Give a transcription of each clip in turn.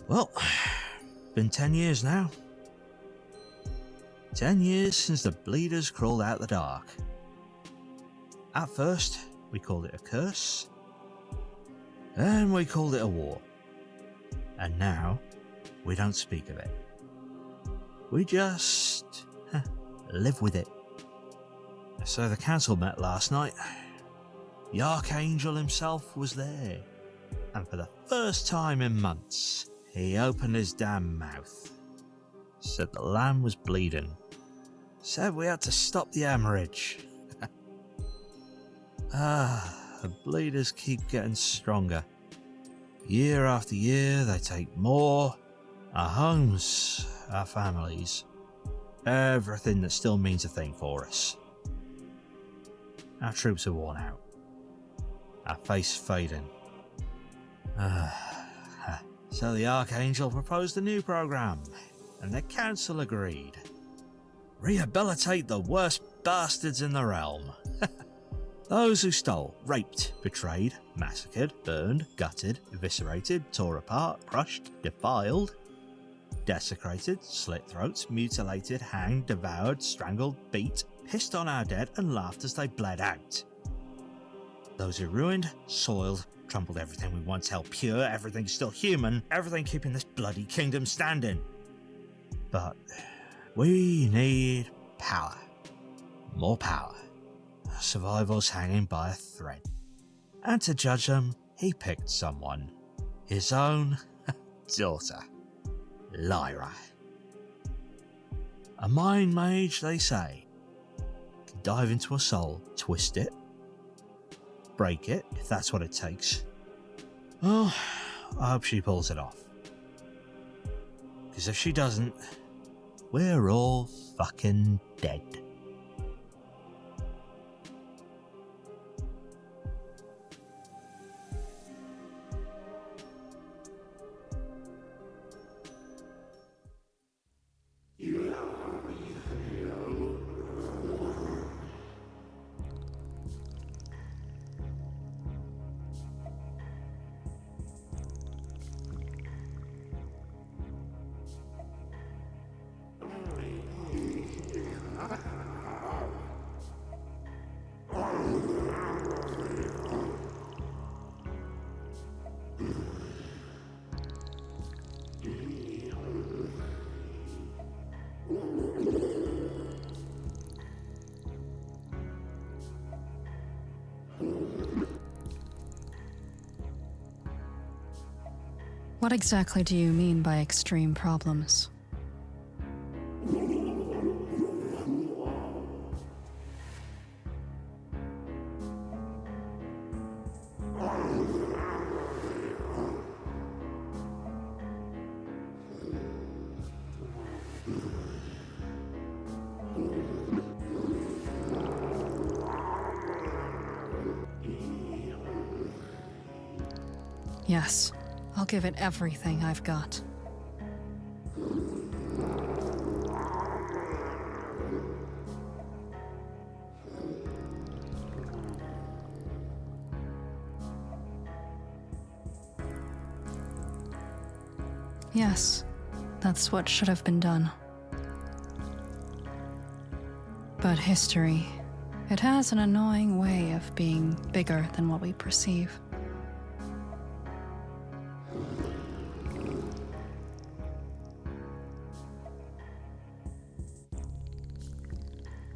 Well, been 10 years now. 10 years since the bleeders crawled out the dark. At first, we called it a curse. Then we called it a war. And now, we don't speak of it. We just live with it. So the council met last night. The Archangel himself was there. And for the first time in months, he opened his damn mouth. Said the land was bleeding. Said we had to stop the hemorrhage. The bleeders keep getting stronger. Year after year, they take more. Our homes, our families, everything that still means a thing for us. Our troops are worn out. Our face fading. So the Archangel proposed a new programme, and the council agreed. Rehabilitate the worst bastards in the realm. Those who stole, raped, betrayed, massacred, burned, gutted, eviscerated, tore apart, crushed, defiled, desecrated, slit throats, mutilated, hanged, devoured, strangled, beat, pissed on our dead and laughed as they bled out. Those who ruined, soiled, trampled everything we once held pure, everything still human, everything keeping this bloody kingdom standing. But we need power. More power. Survival's hanging by a thread. And to judge them, he picked someone. His own daughter, Lyra. A mind mage, they say. Can dive into a soul, twist it, break it, if that's what it takes. Well, I hope she pulls it off. Because if she doesn't, we're all fucking dead. What exactly do you mean by extreme problems? Yes, I'll give it everything I've got. Yes, that's what should have been done. But history, it has an annoying way of being bigger than what we perceive.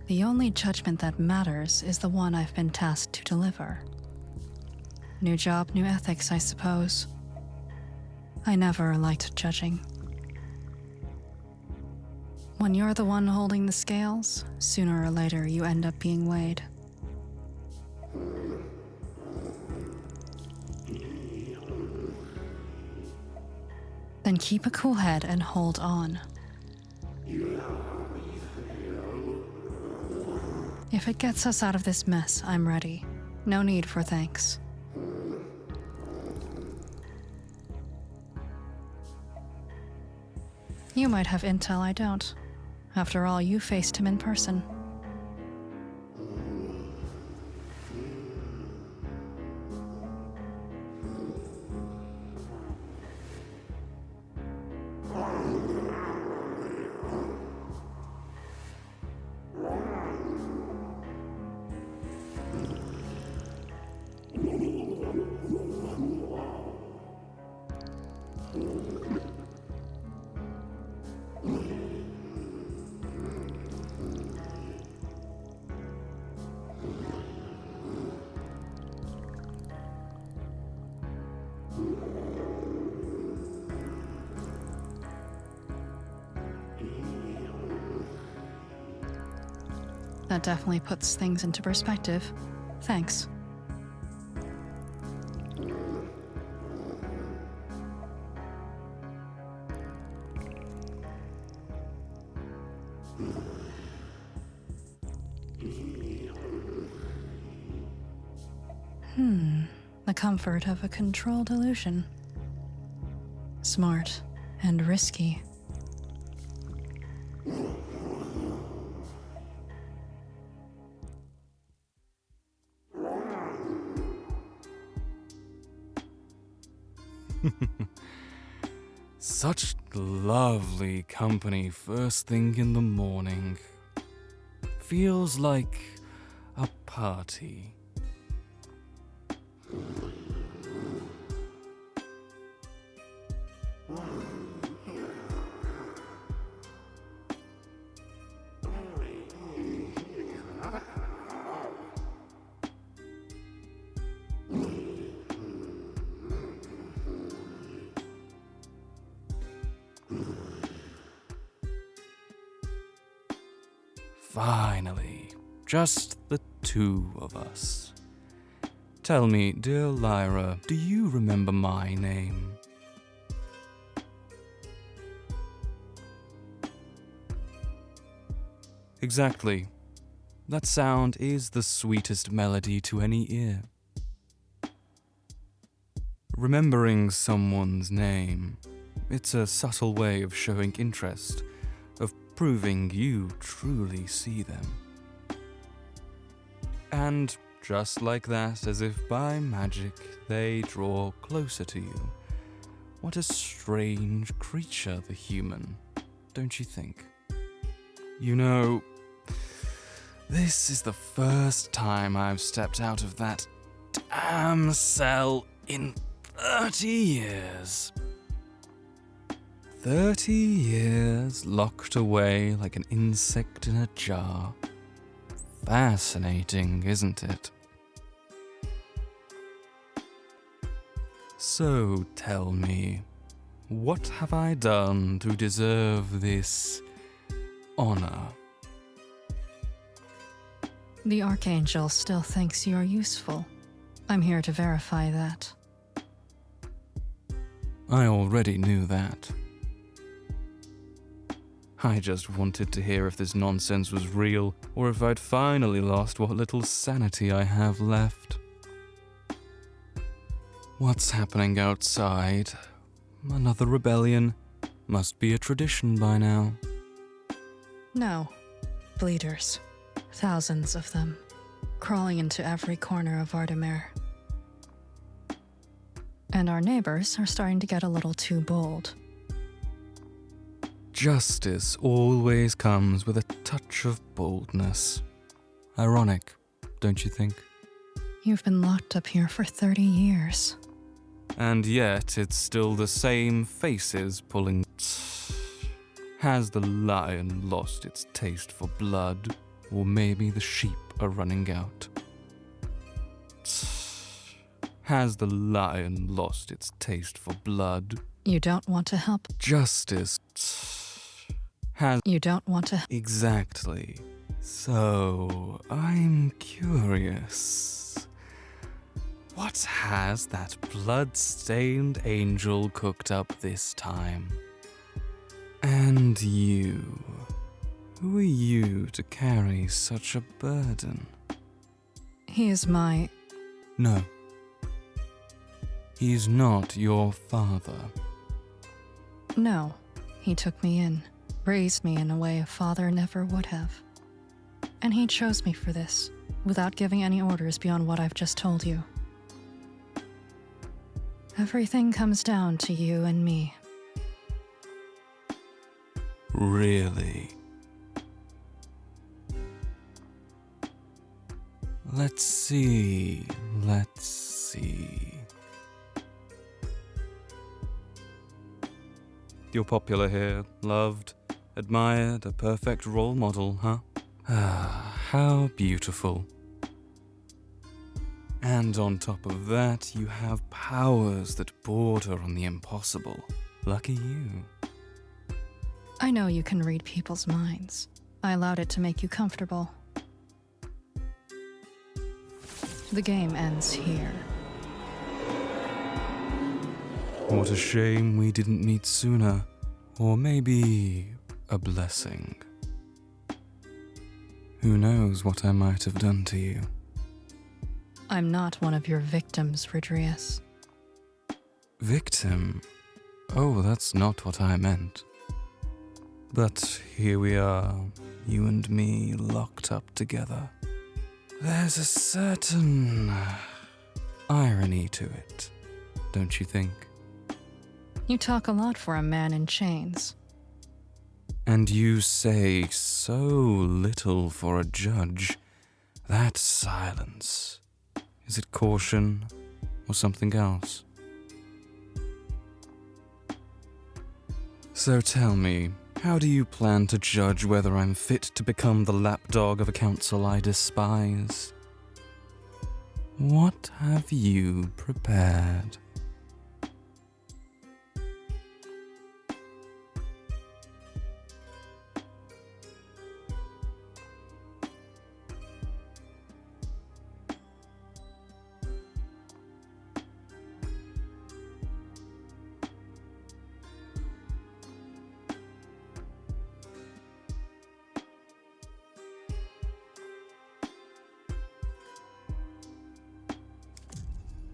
The only judgment that matters is the one I've been tasked to deliver. New job, new ethics, I suppose. I never liked judging. When you're the one holding the scales, sooner or later you end up being weighed. Then keep a cool head and hold on. If it gets us out of this mess, I'm ready. No need for thanks. You might have intel I don't. After all, you faced him in person. That definitely puts things into perspective. Thanks. The comfort of a controlled illusion. Smart and risky. Such lovely company first thing in the morning. Feels like a party. Finally, just the two of us. Tell me, dear Lyra, do you remember my name? Exactly. That sound is the sweetest melody to any ear. Remembering someone's name, it's a subtle way of showing interest, of proving you truly see them. And just like that, as if by magic, they draw closer to you. What a strange creature, the human, don't you think? You know, this is the first time I've stepped out of that damn cell in 30 years. 30 years locked away like an insect in a jar. Fascinating, isn't it? So tell me, what have I done to deserve this honor? The Archangel still thinks you're useful. I'm here to verify that. I already knew that. I just wanted to hear if this nonsense was real, or if I'd finally lost what little sanity I have left. What's happening outside? Another rebellion? Must be a tradition by now. No. Bleeders. Thousands of them. Crawling into every corner of Vardamir. And our neighbors are starting to get a little too bold. Justice always comes with a touch of boldness. Ironic, don't you think? You've been locked up here for 30 years. And yet it's still the same faces pulling. Has the lion lost its taste for blood? Or maybe the sheep are running out? Has the lion lost its taste for blood? You don't want to help. Justice has. You don't want to. Exactly. So, I'm curious. What has that blood-stained angel cooked up this time? And you. Who are you to carry such a burden? He is my. No. He's not your father. No. He took me in, raised me in a way a father never would have. And he chose me for this, without giving any orders beyond what I've just told you. Everything comes down to you and me. Really? Let's see. You're popular here, loved, admired, a perfect role model, huh? Ah, how beautiful. And on top of that, you have powers that border on the impossible. Lucky you. I know you can read people's minds. I allowed it to make you comfortable. The game ends here. What a shame we didn't meet sooner. Or maybe a blessing. Who knows what I might have done to you? I'm not one of your victims, Ridrius. Victim? Oh, that's not what I meant. But here we are, you and me locked up together. There's a certain irony to it, don't you think? You talk a lot for a man in chains. And you say so little for a judge. That silence. Is it caution or something else? So tell me, how do you plan to judge whether I'm fit to become the lapdog of a council I despise? What have you prepared?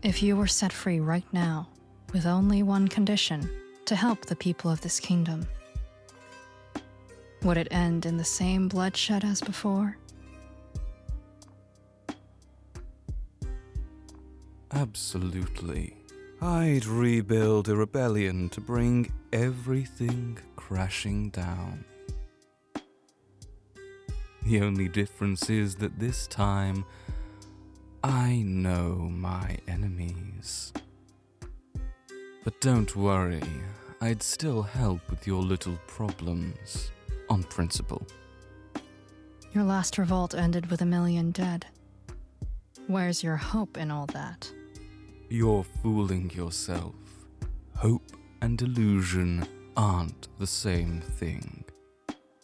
If you were set free right now, with only one condition, to help the people of this kingdom, would it end in the same bloodshed as before? Absolutely. I'd rebuild a rebellion to bring everything crashing down. The only difference is that this time, I know my enemies. But don't worry, I'd still help with your little problems, on principle. Your last revolt ended with 1 million dead. Where's your hope in all that? You're fooling yourself. Hope and illusion aren't the same thing.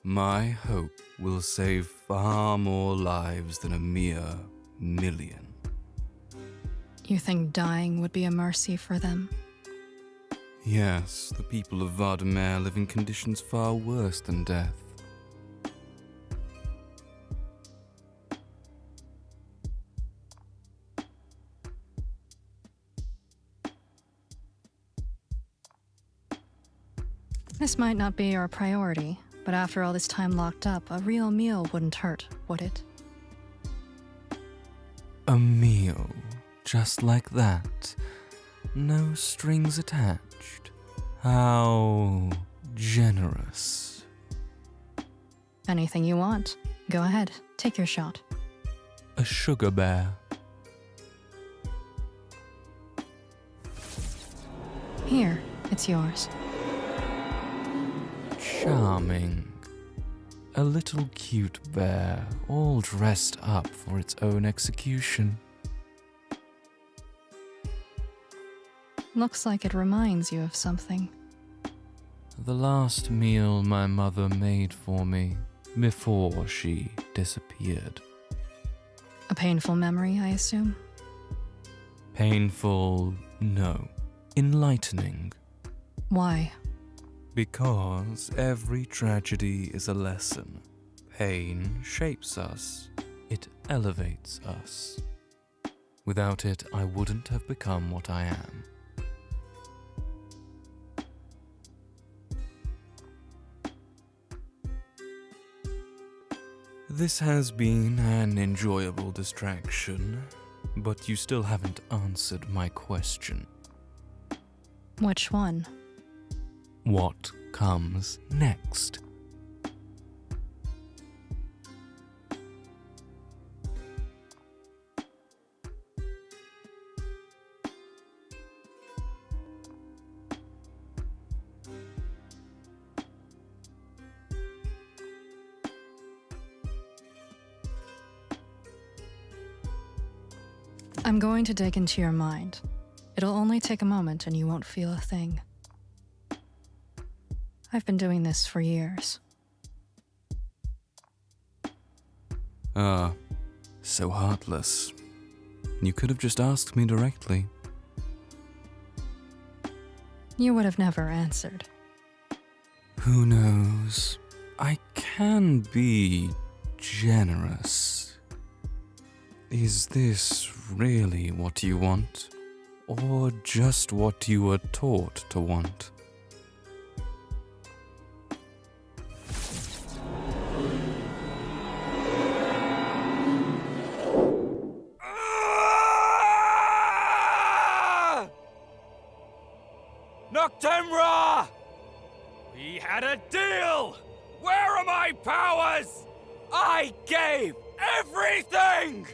My hope will save far more lives than a mere 1 million. You think dying would be a mercy for them? Yes, the people of Vardamer live in conditions far worse than death. This might not be your priority, but after all this time locked up, a real meal wouldn't hurt, would it? A meal, just like that. No strings attached. How generous. Anything you want. Go ahead, take your shot. A sugar bear. Here, it's yours. Charming. A little cute bear, all dressed up for its own execution. Looks like it reminds you of something. The last meal my mother made for me before she disappeared. A painful memory, I assume? Painful, no. Enlightening. Why? Because every tragedy is a lesson. Pain shapes us. It elevates us. Without it, I wouldn't have become what I am. This has been an enjoyable distraction, but you still haven't answered my question. Which one? What comes next? I'm going to dig into your mind. It'll only take a moment and you won't feel a thing. I've been doing this for years. Ah, so heartless. You could have just asked me directly. You would have never answered. Who knows? I can be generous. Is this really what you want? Or just what you were taught to want? Noctemra! We had a deal! Where are my powers? I gave everything!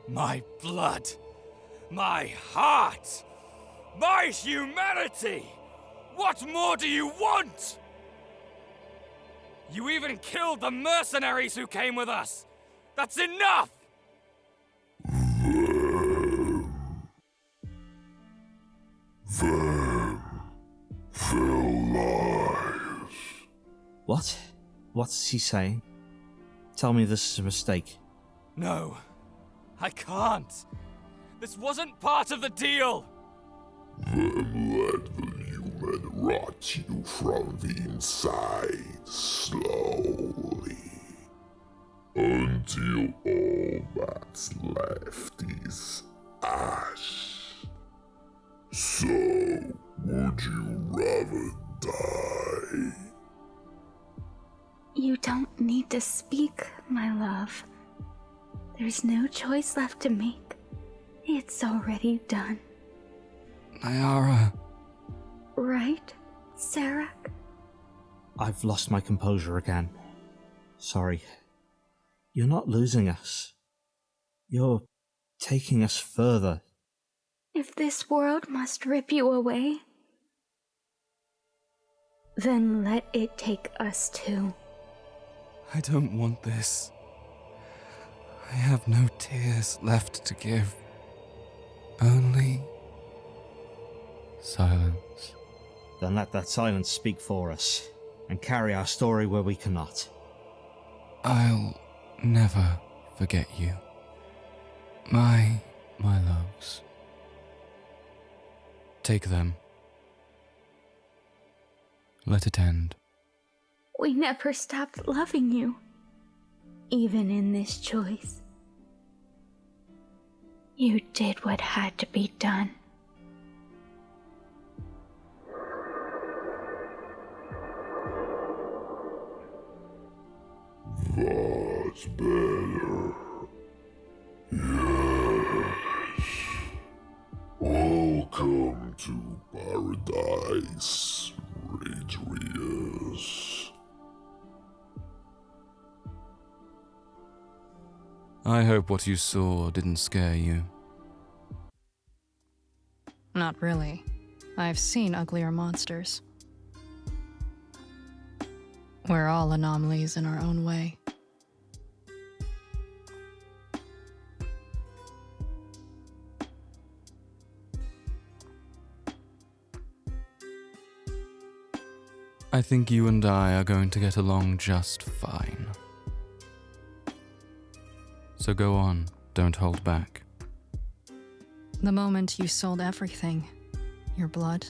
My blood, my heart, my humanity! What more do you want? You even killed the mercenaries who came with us! That's enough! What? What's he saying? Tell me this is a mistake. No, I can't. This wasn't part of the deal. Then let the human rot you from the inside slowly. Until all that's left is ash. So, would you rather die? You don't need to speak, my love. There's no choice left to make. It's already done. Nyara. Right, Sarek? I've lost my composure again. Sorry. You're not losing us. You're taking us further. If this world must rip you away, then let it take us too. I don't want this. I have no tears left to give. Only silence. Then let that silence speak for us, and carry our story where we cannot. I'll never forget you. My loves. Take them. Let it end. We never stopped loving you, even in this choice. You did what had to be done. That's better. Yes. Welcome to paradise, Radrius. I hope what you saw didn't scare you. Not really. I've seen uglier monsters. We're all anomalies in our own way. I think you and I are going to get along just fine. So go on, don't hold back. The moment you sold everything, your blood,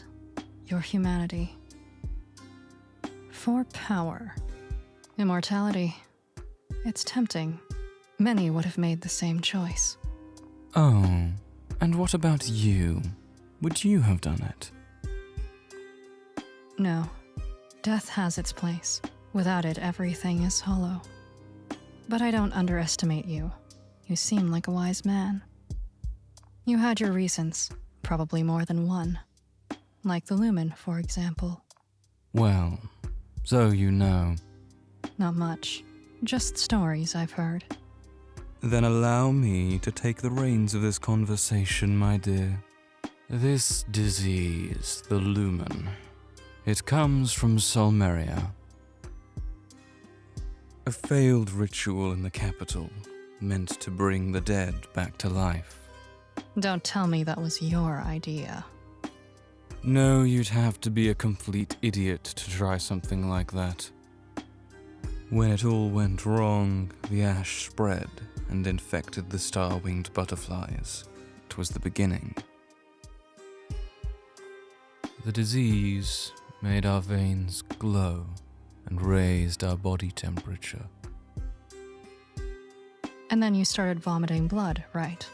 your humanity, for power, immortality, it's tempting. Many would have made the same choice. Oh, and what about you? Would you have done it? No. Death has its place. Without it, everything is hollow. But I don't underestimate you. You seem like a wise man. You had your reasons, probably more than one. Like the Lumen, for example. Well, so you know. Not much. Just stories I've heard. Then allow me to take the reins of this conversation, my dear. This disease, the Lumen, it comes from Solmeria. A failed ritual in the capital, meant to bring the dead back to life. Don't tell me that was your idea. No, you'd have to be a complete idiot to try something like that. When it all went wrong, the ash spread and infected the star-winged butterflies. It was the beginning. The disease made our veins glow and raised our body temperature. And then you started vomiting blood, right?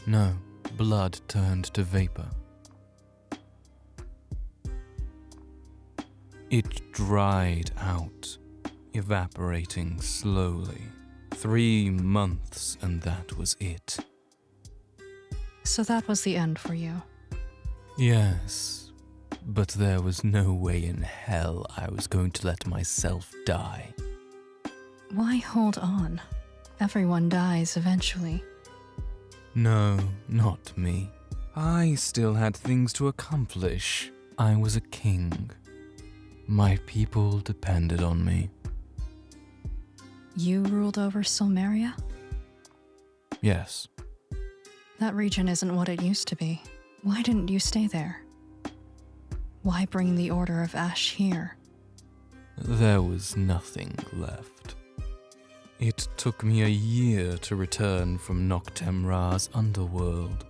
No, blood turned to vapor. It dried out, evaporating slowly. 3 months and that was it. So that was the end for you. Yes, but there was no way in hell I was going to let myself die. Why hold on? Everyone dies eventually. No, not me. I still had things to accomplish. I was a king. My people depended on me. You ruled over Silmeria? Yes. That region isn't what it used to be. Why didn't you stay there? Why bring the Order of Ash here? There was nothing left. It took me a year to return from Noctemra's underworld.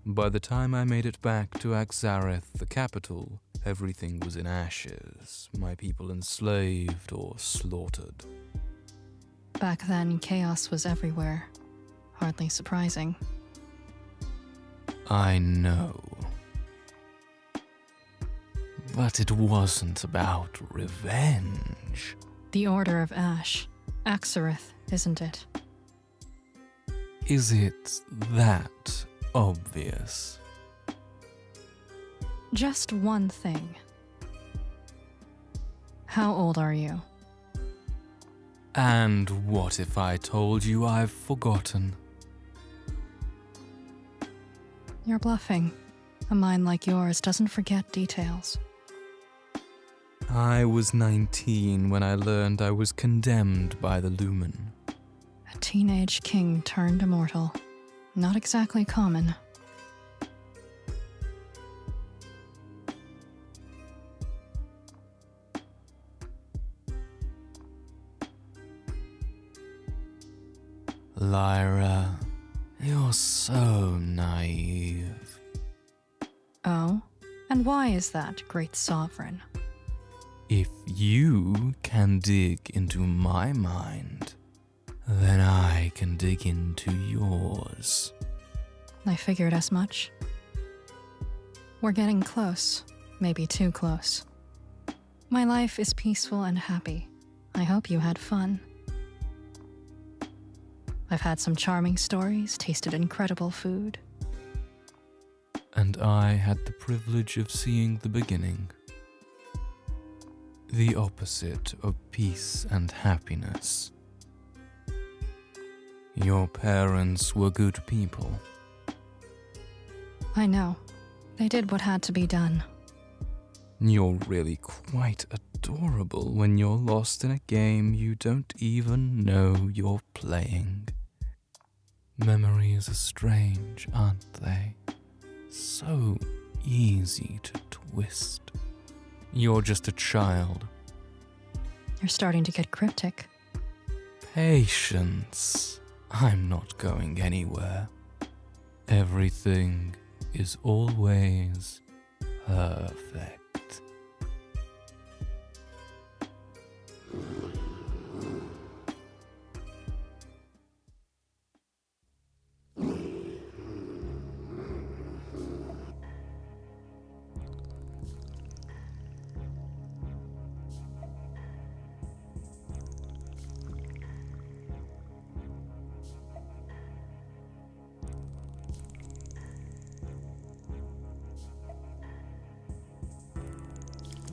By the time I made it back to Axareth, the capital, everything was in ashes, my people enslaved or slaughtered. Back then, chaos was everywhere. Hardly surprising. I know. But it wasn't about revenge. The Order of Ash. Axareth, isn't it? Is it that obvious? Just one thing. How old are you? And what if I told you I've forgotten? You're bluffing. A mind like yours doesn't forget details. I was 19 when I learned I was condemned by the Lumen. A teenage king turned immortal. Not exactly common. Lyra, you're so naive. Oh? And why is that, great sovereign? If you can dig into my mind, then I can dig into yours. I figured as much. We're getting close. Maybe too close. My life is peaceful and happy. I hope you had fun. I've had some charming stories, tasted incredible food. And I had the privilege of seeing the beginning. The opposite of peace and happiness. Your parents were good people. I know. They did what had to be done. You're really quite adorable when you're lost in a game you don't even know you're playing. Memories are strange, aren't they? So easy to twist. You're just a child. You're starting to get cryptic. Patience. I'm not going anywhere. Everything is always perfect.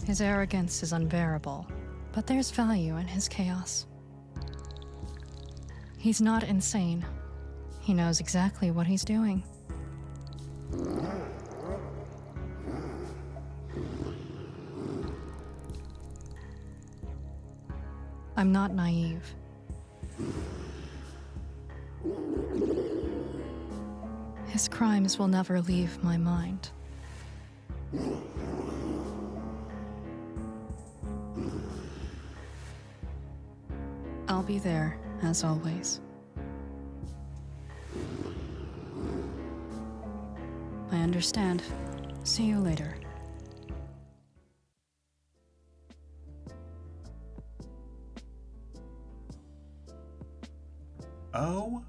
His arrogance is unbearable, but there's value in his chaos. He's not insane. He knows exactly what he's doing. I'm not naive. His crimes will never leave my mind. I'll be there, as always. I understand. See you later. Oh,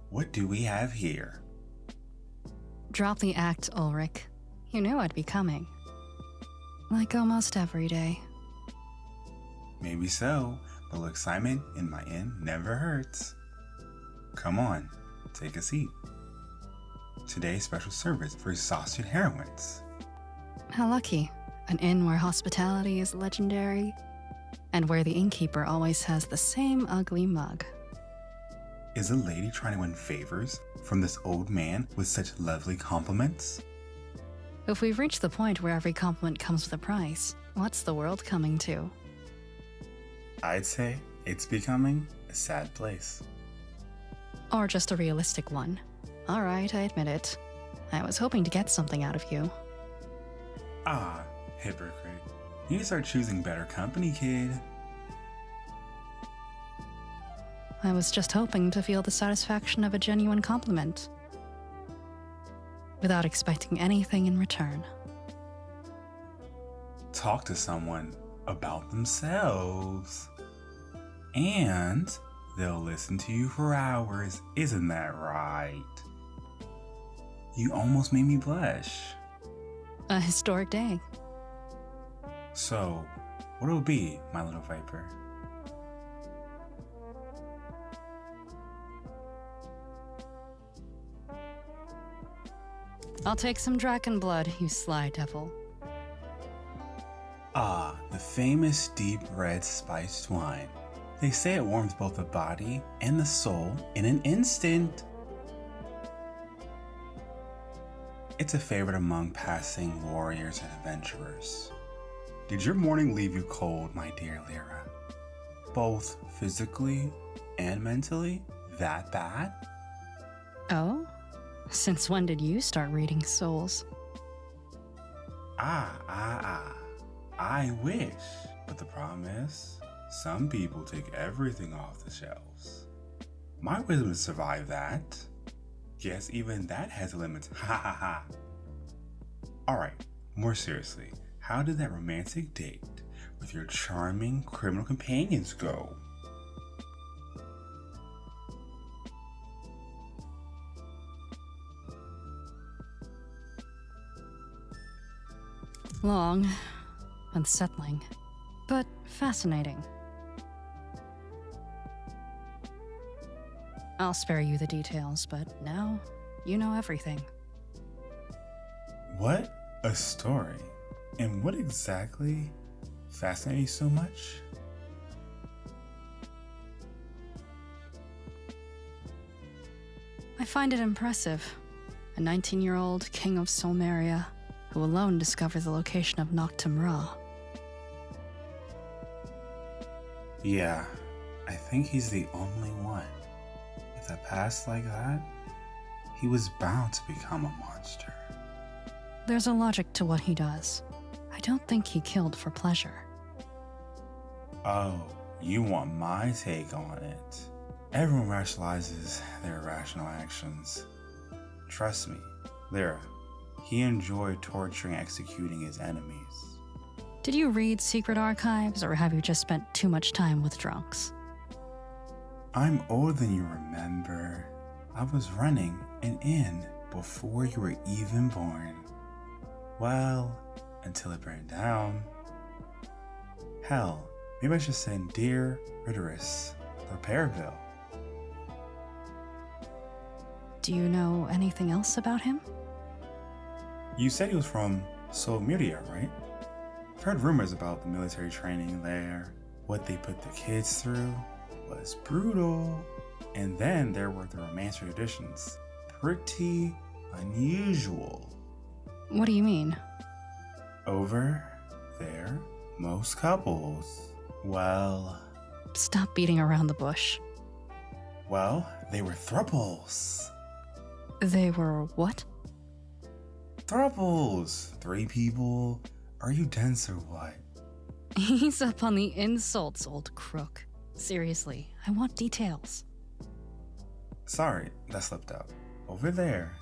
what do we have here? Drop the act, Ulrich. You knew I'd be coming. Like almost every day. Maybe so, but a little excitement in my inn never hurts. Come on, take a seat. Today's special service for exhausted heroines. How lucky. An inn where hospitality is legendary, and where the innkeeper always has the same ugly mug. Is a lady trying to win favors from this old man with such lovely compliments? If we've reached the point where every compliment comes with a price, what's the world coming to? I'd say it's becoming a sad place. Or just a realistic one. All right, I admit it. I was hoping to get something out of you. Ah, hypocrite. You need to start choosing better company, kid. I was just hoping to feel the satisfaction of a genuine compliment, without expecting anything in return. Talk to someone about themselves. And they'll listen to you for hours, isn't that right? You almost made me blush. A historic day. So, what'll it be, my little viper? I'll take some dragon blood, you sly devil. Ah, the famous deep red spiced wine. They say it warms both the body and the soul in an instant. It's a favorite among passing warriors and adventurers. Did your morning leave you cold, my dear Lyra? Both physically and mentally? That bad? Oh? Since when did you start reading souls? I wish. But the problem is, some people take everything off the shelves. My wisdom to survive that. Guess even that has limits. Ha ha ha. Alright, more seriously, how did that romantic date with your charming criminal companions go? Long, unsettling, but fascinating. I'll spare you the details, but now you know everything. What a story. And what exactly fascinates you so much? I find it impressive. A 19-year-old king of Solmeria who alone discovered the location of Noctum Ra. Yeah, I think he's the only one. With a past like that, he was bound to become a monster. There's a logic to what he does. I don't think he killed for pleasure. Oh, you want my take on it? Everyone rationalizes their irrational actions. Trust me, Lyra, he enjoyed torturing and executing his enemies. Did you read secret archives, or have you just spent too much time with drunks? I'm older than you remember. I was running an inn before you were even born. Well, until it burned down. Hell, maybe I should send Dear Ritterus the repair bill. Do you know anything else about him? You said he was from Solmeria, right? I've heard rumors about the military training there. What they put the kids through was brutal. And then there were the romantic traditions. Pretty unusual. What do you mean? Over there, most couples, well, Stop beating around the bush. they were thruples. They were what? Thruples! 3 people? Are you dense or what? He's up on the insults, old crook. Seriously, I want details. Sorry, that slipped out. Over there,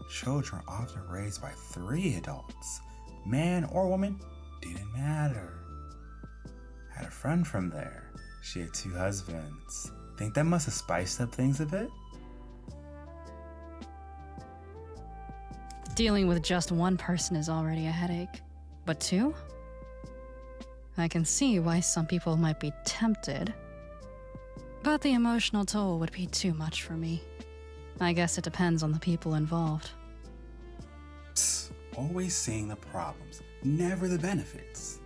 children are often raised by 3 adults. Man or woman, didn't matter. Had a friend from there. She had 2 husbands. Think that must have spiced up things a bit? Dealing with just one person is already a headache. But 2? I can see why some people might be tempted. But the emotional toll would be too much for me. I guess it depends on the people involved. Psst, always seeing the problems, never the benefits.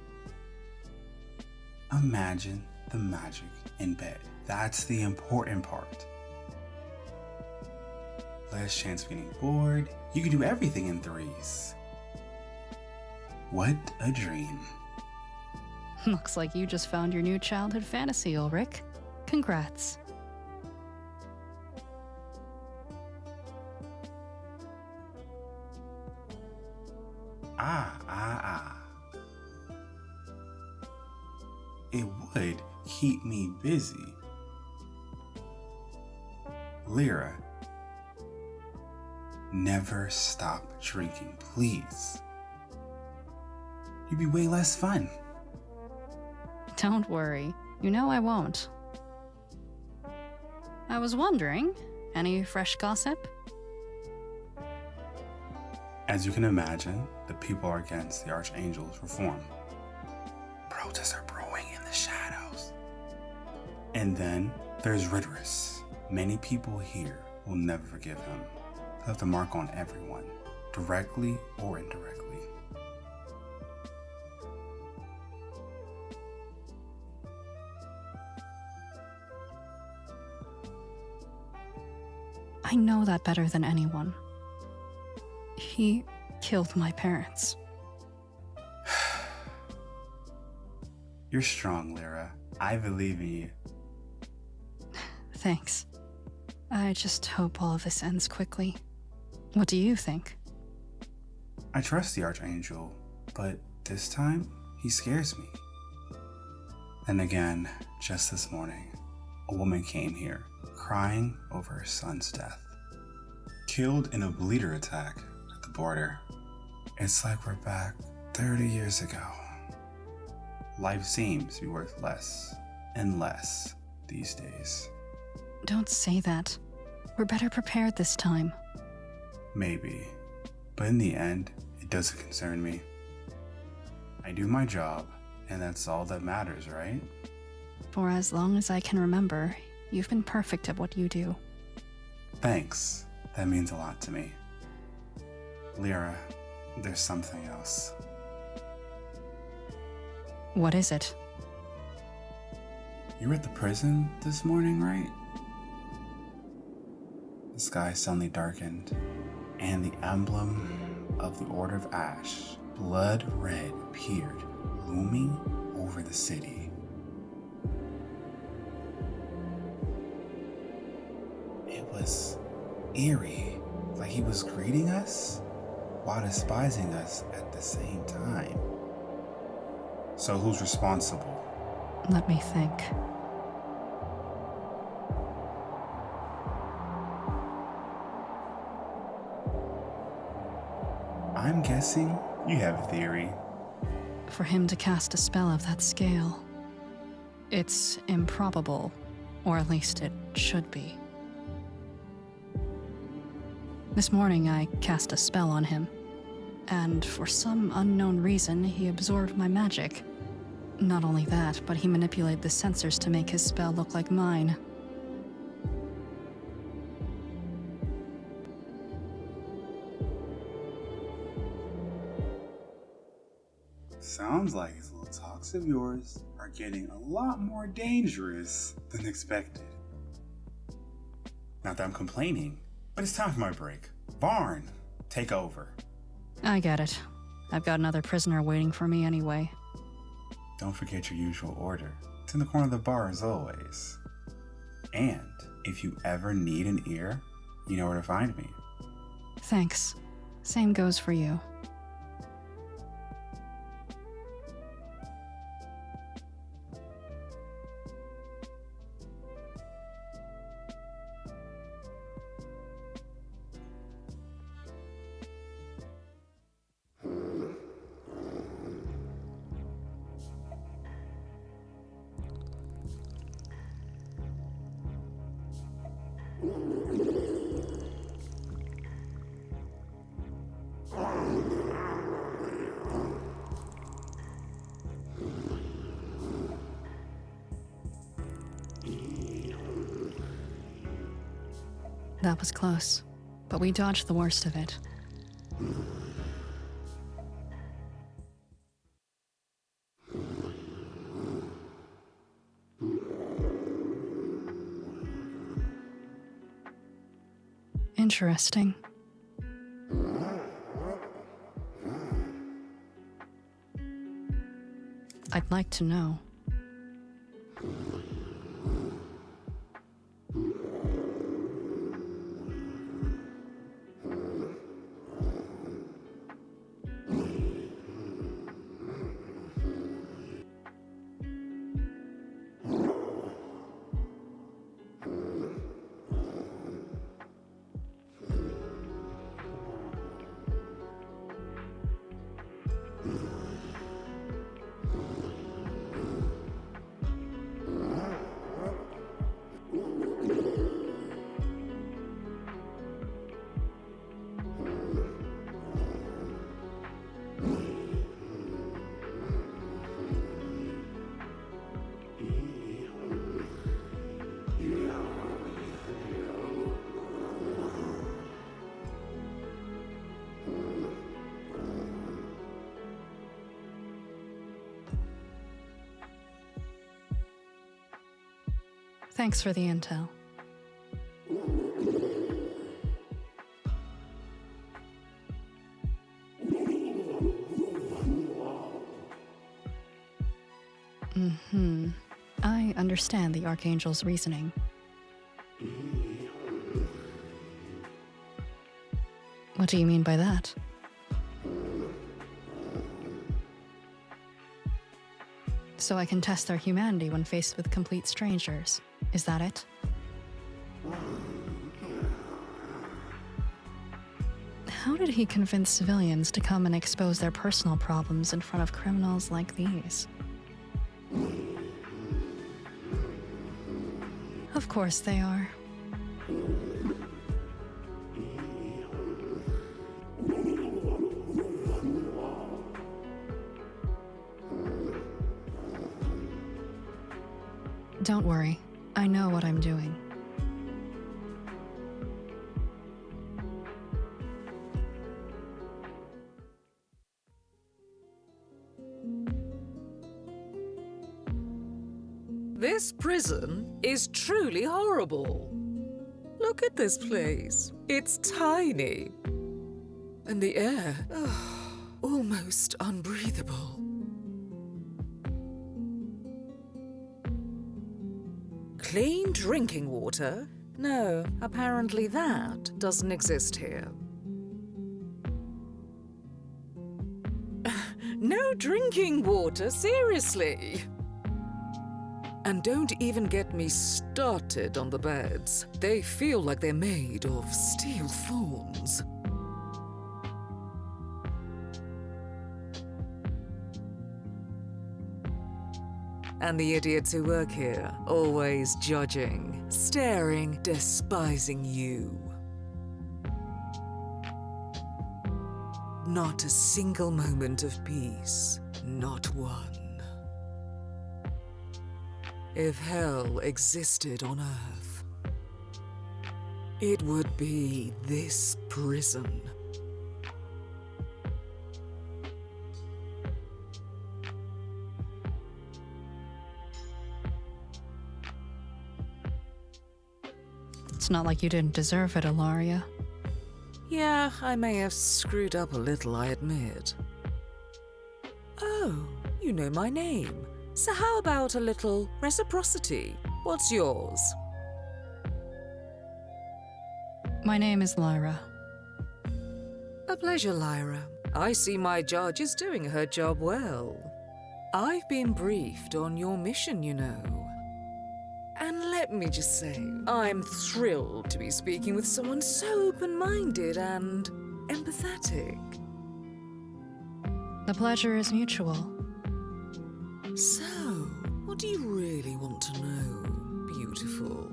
Imagine the magic in bed. That's the important part. Less chance of getting bored. You can do everything in 3s. What a dream. Looks like you just found your new childhood fantasy, Ulrich. Congrats. It would keep me busy. Lyra, never stop drinking, please. You'd be way less fun. Don't worry. You know I won't. I was wondering, any fresh gossip? As you can imagine, the people are against the Archangel's reform. Protests are brewing in the shadows. And then there's Ritterus. Many people here will never forgive him. He'll have the mark on everyone, directly or indirectly. I know that better than anyone. He killed my parents. You're strong, Lyra. I believe in you. Thanks. I just hope all of this ends quickly. What do you think? I trust the Archangel, but this time, he scares me. Then again, just this morning, a woman came here, crying over her son's death. Killed in a bleeder attack at the border. It's like we're back 30 years ago. Life seems to be worth less and less these days. Don't say that. We're better prepared this time. Maybe, but in the end, it doesn't concern me. I do my job, and that's all that matters, right? For as long as I can remember, you've been perfect at what you do. Thanks. That means a lot to me. Lyra, there's something else. What is it? You were at the prison this morning, right? The sky suddenly darkened, and the emblem of the Order of Ash, blood red, appeared, looming over the city. It was eerie, like he was greeting us while despising us at the same time. So who's responsible? Let me think. I'm guessing you have a theory. For him to cast a spell of that scale, it's improbable, or at least it should be. This morning I cast a spell on him, and for some unknown reason he absorbed my magic. Not only that, but he manipulated the sensors to make his spell look like mine. Sounds like these little talks of yours are getting a lot more dangerous than expected. Not that I'm complaining, but it's time for my break. Varn, take over. I get it. I've got another prisoner waiting for me anyway. Don't forget your usual order. It's in the corner of the bar as always. And if you ever need an ear, you know where to find me. Thanks. Same goes for you. That was close, but we dodged the worst of it. Interesting. I'd like to know. Thanks for the intel. I understand the Archangel's reasoning. What do you mean by that? So I can test their humanity when faced with complete strangers. Is that it? How did he convince civilians to come and expose their personal problems in front of criminals like these? Of course they are. Don't worry. I know what I'm doing. This prison is truly horrible. Look at this place. It's tiny. And the air, almost unbreathable. Clean drinking water? No, apparently that doesn't exist here. No drinking water, seriously. And don't even get me started on the beds. They feel like they're made of steel thorns. And the idiots who work here, always judging, staring, despising you. Not a single moment of peace, not one. If hell existed on Earth, it would be this prison. It's not like you didn't deserve it, Ilaria. Yeah, I may have screwed up a little, I admit. Oh, you know my name. So how about a little reciprocity? What's yours? My name is Lyra. A pleasure, Lyra. I see my judge is doing her job well. I've been briefed on your mission, you know. And let me just say, I'm thrilled to be speaking with someone so open-minded and empathetic. The pleasure is mutual. So, what do you really want to know, beautiful?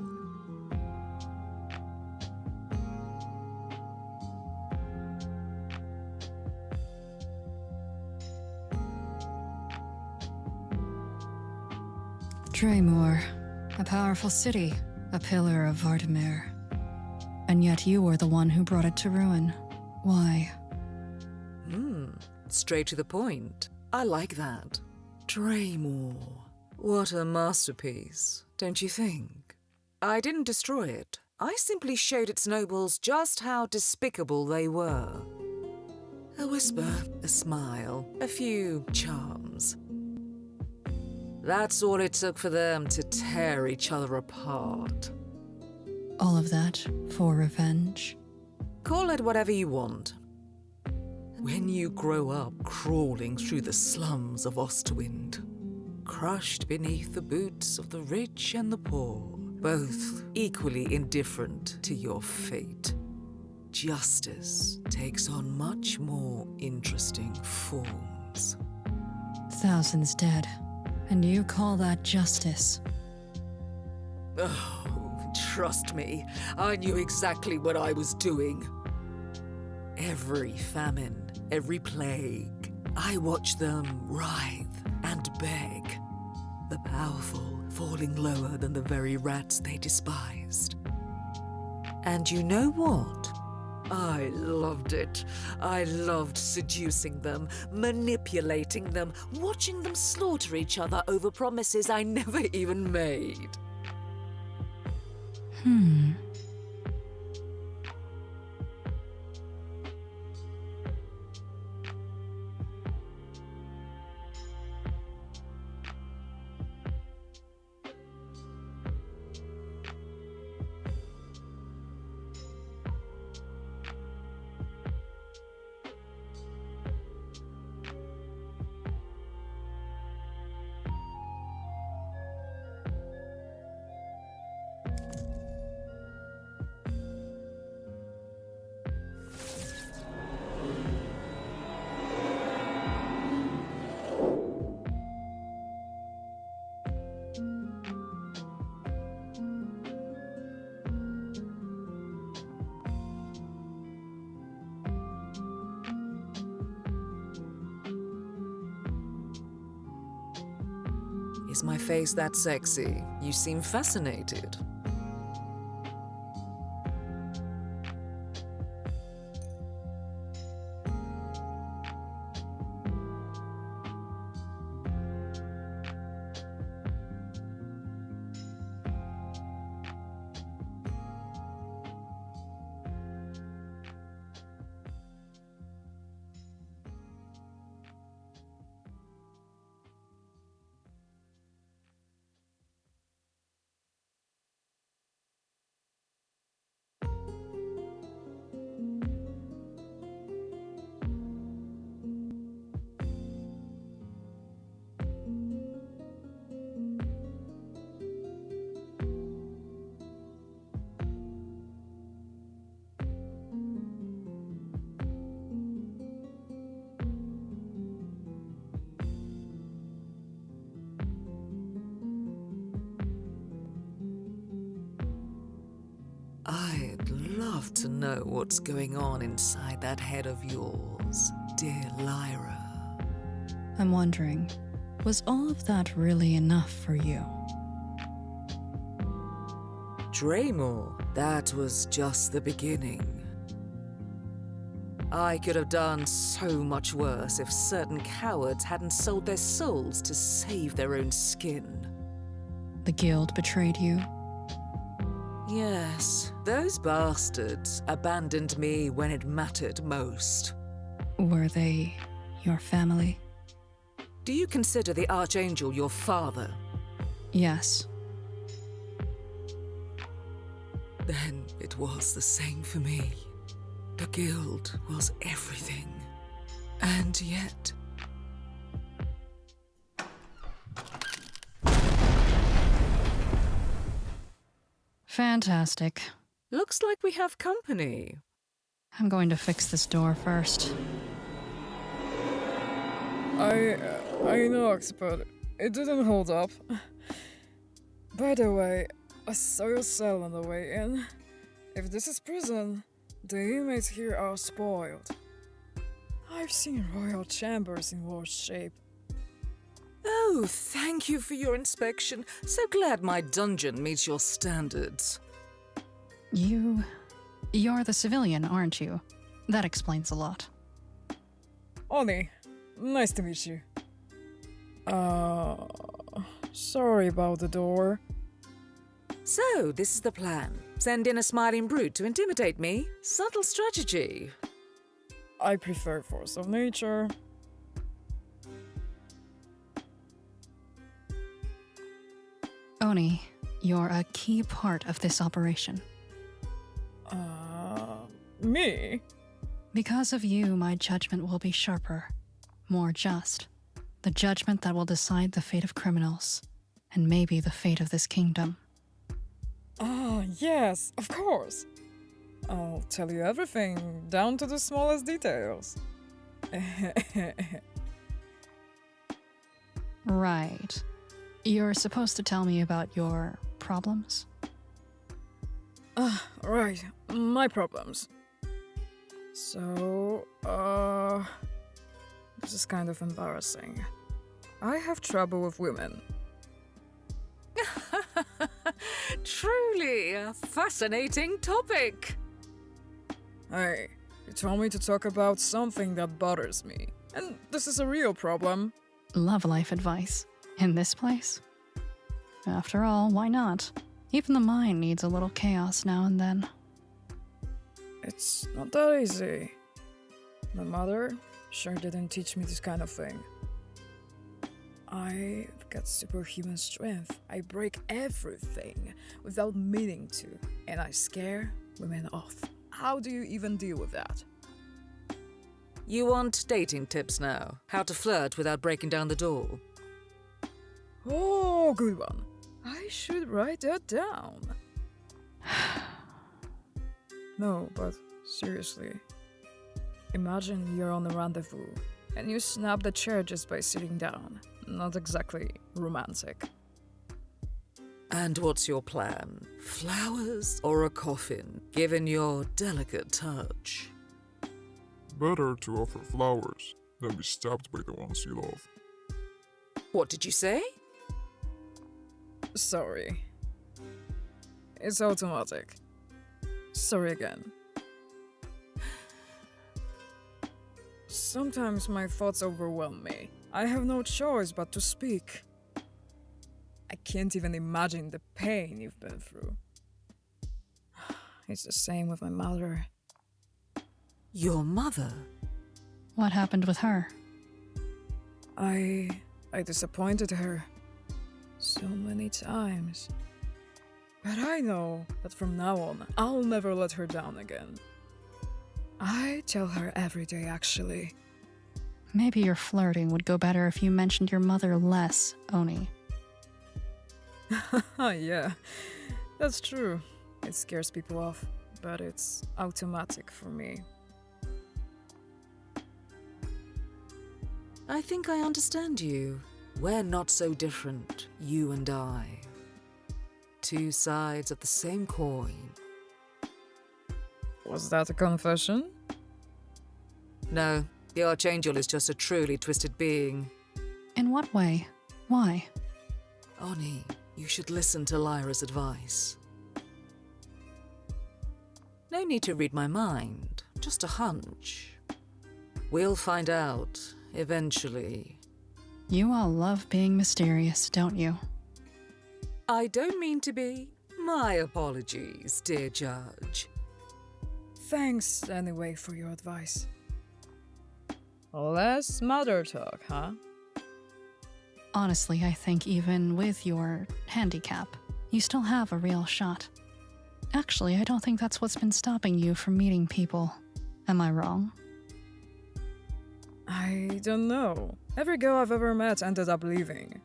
Draymore, a powerful city, a pillar of Vardamir. And yet you were the one who brought it to ruin. Why? Straight to the point. I like that. Draymore. What a masterpiece, don't you think? I didn't destroy it. I simply showed its nobles just how despicable they were. A whisper, a smile, a few charms. That's all it took for them to tear each other apart. All of that for revenge? Call it whatever you want. When you grow up crawling through the slums of Ostwind, crushed beneath the boots of the rich and the poor, both equally indifferent to your fate, justice takes on much more interesting forms. Thousands dead. And you call that justice? Oh, trust me, I knew exactly what I was doing. Every famine, every plague, I watched them writhe and beg, the powerful falling lower than the very rats they despised. And you know what? I loved it. I loved seducing them, manipulating them, watching them slaughter each other over promises I never even made. Is my face that sexy? You seem fascinated. I'd love to know what's going on inside that head of yours, dear Lyra. I'm wondering, was all of that really enough for you? Draymore, that was just the beginning. I could have done so much worse if certain cowards hadn't sold their souls to save their own skin. The guild betrayed you? Yes, those bastards abandoned me when it mattered most. Were they your family? Do you consider the Archangel your father? Yes. Then it was the same for me. The guild was everything. And yet... Fantastic. Looks like we have company. I'm going to fix this door first. I knocked, but it didn't hold up. By the way, I saw your cell on the way in. If this is prison, the inmates here are spoiled. I've seen royal chambers in worse shape. Oh, thank you for your inspection. So glad my dungeon meets your standards. You You're the civilian, aren't you? That explains a lot. Oni, nice to meet you. Sorry about the door. So, this is the plan. Send in a smiling brute to intimidate me? Subtle strategy. I prefer force of nature. Oni, you're a key part of this operation. Me? Because of you, my judgment will be sharper, more just. The judgment that will decide the fate of criminals, and maybe the fate of this kingdom. Yes, of course. I'll tell you everything, down to the smallest details. Right. You're supposed to tell me about your problems? Right, my problems. So, this is kind of embarrassing. I have trouble with women. Truly a fascinating topic. Hey, you told me to talk about something that bothers me. And this is a real problem. Love life advice. In this place? After all, why not? Even the mind needs a little chaos now and then. It's not that easy. My mother sure didn't teach me this kind of thing. I've got superhuman strength. I break everything without meaning to, and I scare women off. How do you even deal with that? You want dating tips now? How to flirt without breaking down the door? Oh, good one. I should write that down. No, but seriously. Imagine you're on a rendezvous, and you snap the chair just by sitting down. Not exactly romantic. And what's your plan? Flowers or a coffin, given your delicate touch? Better to offer flowers than be stabbed by the ones you love. What did you say? Sorry. It's automatic. Sorry again. Sometimes my thoughts overwhelm me. I have no choice but to speak. I can't even imagine the pain you've been through. It's the same with my mother. Your mother? What happened with her? I disappointed her so many times. But I know that from now on, I'll never let her down again. I tell her every day, actually. Maybe your flirting would go better if you mentioned your mother less, Oni. Yeah, that's true. It scares people off, but it's automatic for me. I think I understand you. We're not so different, you and I. Two sides of the same coin. Was that a confession? No, the Archangel is just a truly twisted being. In what way? Why? Oni, you should listen to Lyra's advice. No need to read my mind, just a hunch. We'll find out, eventually. You all love being mysterious, don't you? I don't mean to be. My apologies, dear Judge. Thanks, anyway, for your advice. Less mother talk, huh? Honestly, I think even with your handicap, you still have a real shot. Actually, I don't think that's what's been stopping you from meeting people. Am I wrong? I don't know. Every girl I've ever met ended up leaving.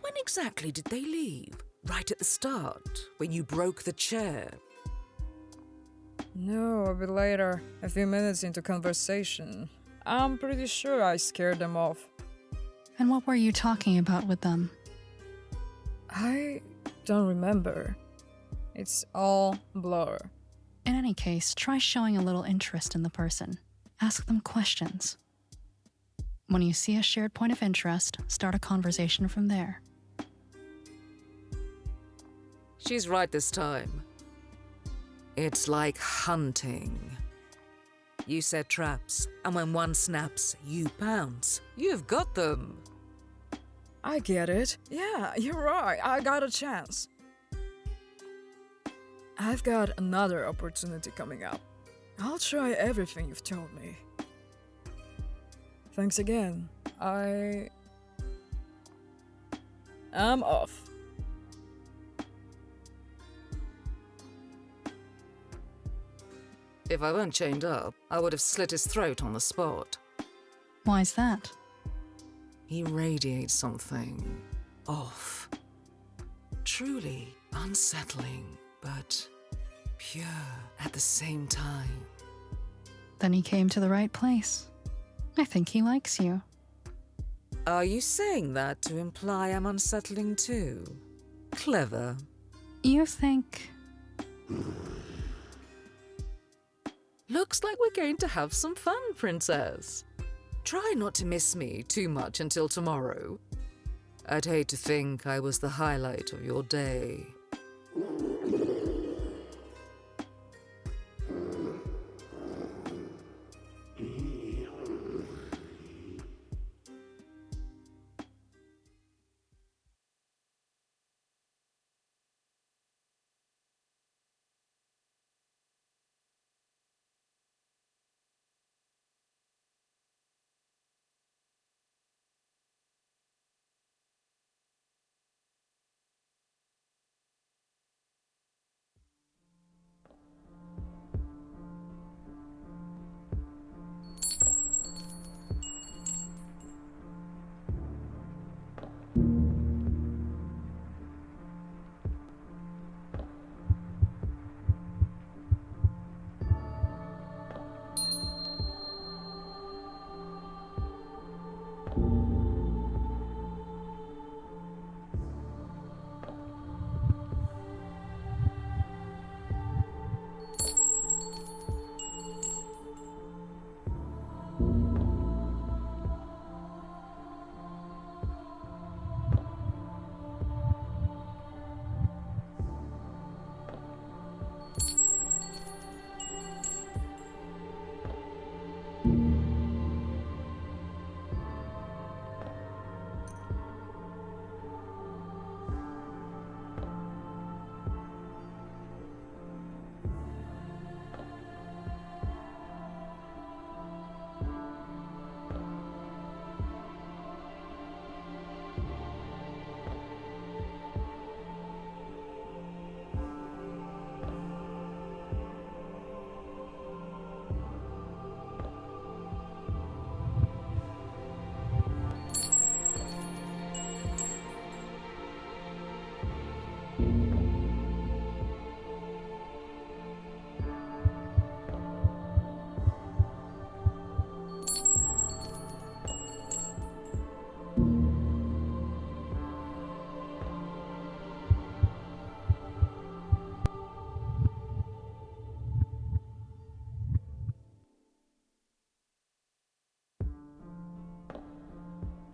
When exactly did they leave? Right at the start, when you broke the chair? No, a bit later, a few minutes into conversation. I'm pretty sure I scared them off. And what were you talking about with them? I don't remember. It's all blur. In any case, try showing a little interest in the person. Ask them questions. When you see a shared point of interest, start a conversation from there. She's right this time. It's like hunting. You set traps, and when one snaps, you pounce. You've got them. I get it. Yeah, you're right. I got a chance. I've got another opportunity coming up. I'll try everything you've told me. Thanks again. I'm off. If I weren't chained up, I would have slit his throat on the spot. Why's that? He radiates something off. Truly unsettling, but pure at the same time. Then he came to the right place. I think he likes you. Are you saying that to imply I'm unsettling too? Clever. You think... Looks like we're going to have some fun, Princess. Try not to miss me too much until tomorrow. I'd hate to think I was the highlight of your day.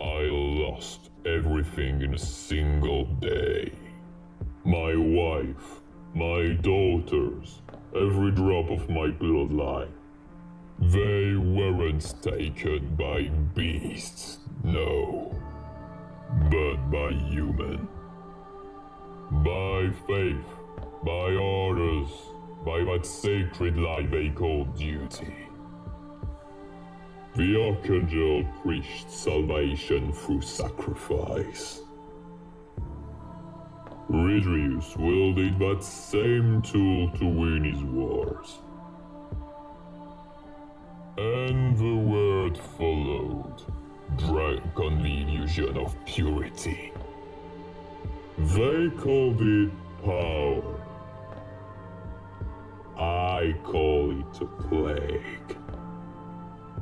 I lost everything in a single day. My wife, my daughters, every drop of my bloodline. They weren't taken by beasts, no, but by human. By faith, by orders, by that sacred lie they call duty. The Archangel preached salvation through sacrifice. Ridrius wielded that same tool to win his wars. And the word followed, drank on the illusion of purity. They called it power. I call it a plague.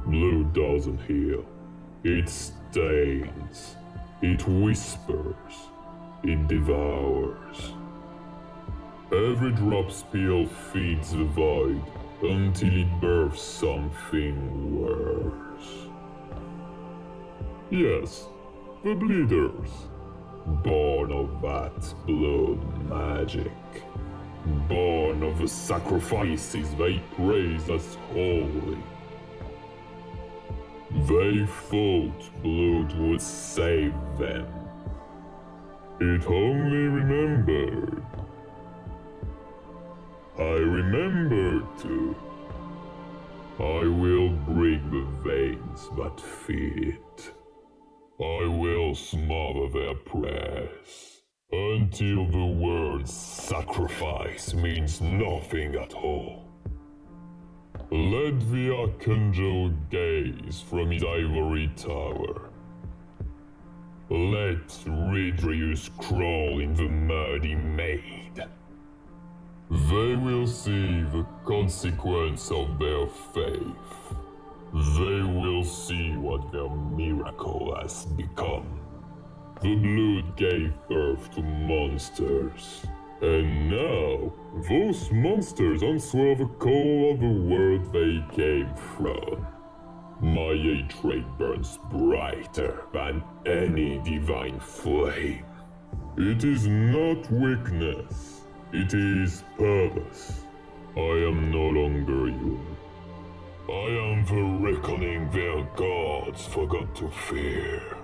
Blue doesn't heal. It stains. It whispers. It devours. Every drop spill feeds the void until it births something worse. Yes, the bleeders, born of that blood magic. born of the sacrifices they praise as holy. They thought blood would save them. It only remembered. I remembered too. I will break the veins that feed it. I will smother their prayers until the word sacrifice means nothing at all. Let the Archangel gaze from his ivory tower. Let Redrius crawl in the mud he made. They will see the consequence of their faith. They will see what their miracle has become. The blood gave birth to monsters. And now, those monsters answer the call of the world they came from. My hatred burns brighter than any divine flame. It is not weakness, it is purpose. I am no longer human. I am the reckoning their gods forgot to fear.